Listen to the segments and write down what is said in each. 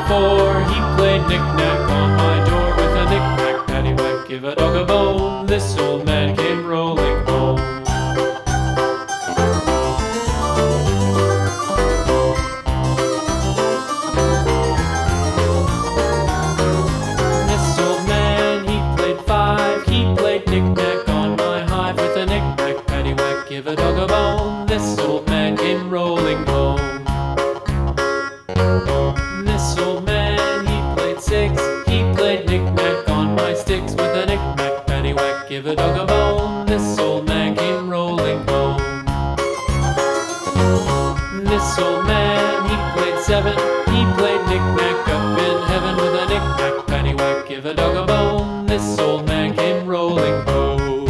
before. He played knick-knack on my door with a knick-knack, paddywhack, give a dog a bone. This old man came rolling home. This old man, he played five. He played knick-knack on my hive with a knick-knack, paddywhack, give a dog a bone. This old man came rolling home. This old man, he played six. He played knick-knack on my sticks with a knick-knack, paddywhack, give a dog a bone. This old man came rolling home. This old man, he played seven. He played knick-knack up in heaven with a knick-knack, paddywhack, give a dog a bone. This old man came rolling home.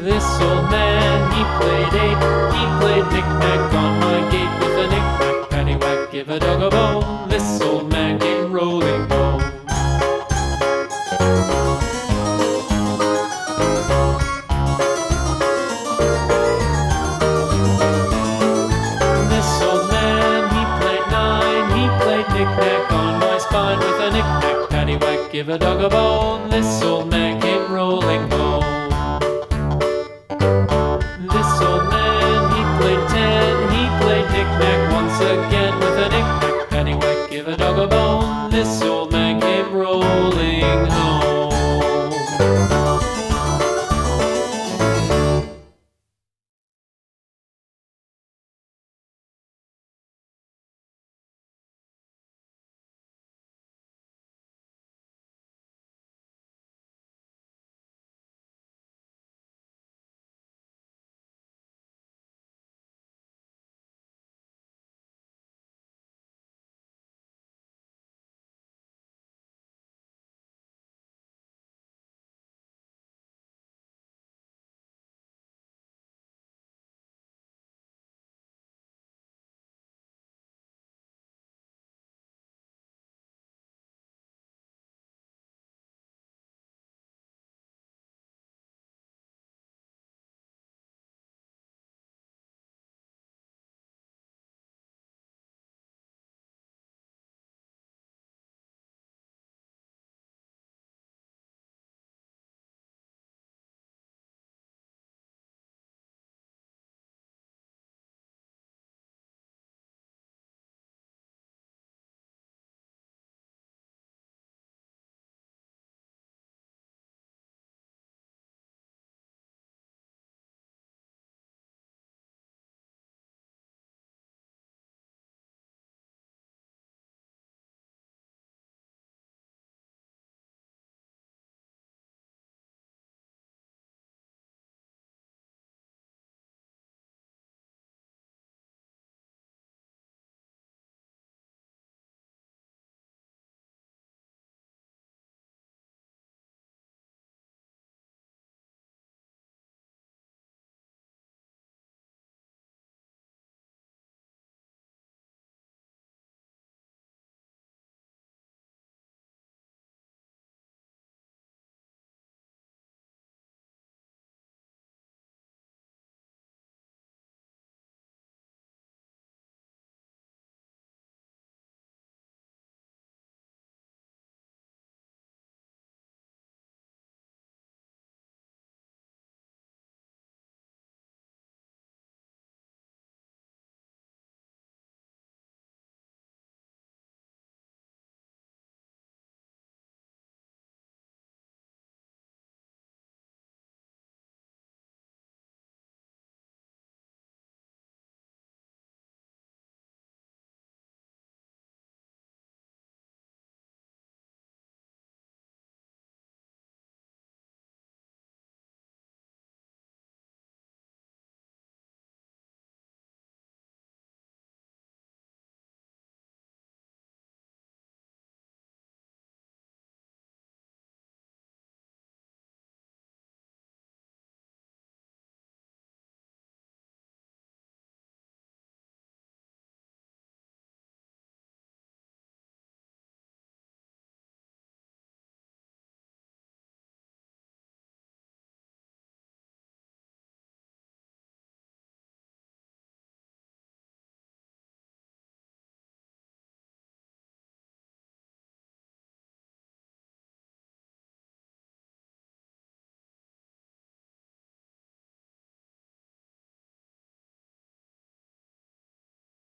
This old man, he played eight. He played knick-knack on my gate with a knick-knack, paddywhack, give a dog a bone. This old man came rolling home. This old man, he played nine. He played knick-knack on my spine with a knick-knack, paddywhack, give a dog a bone. This old man came rolling home.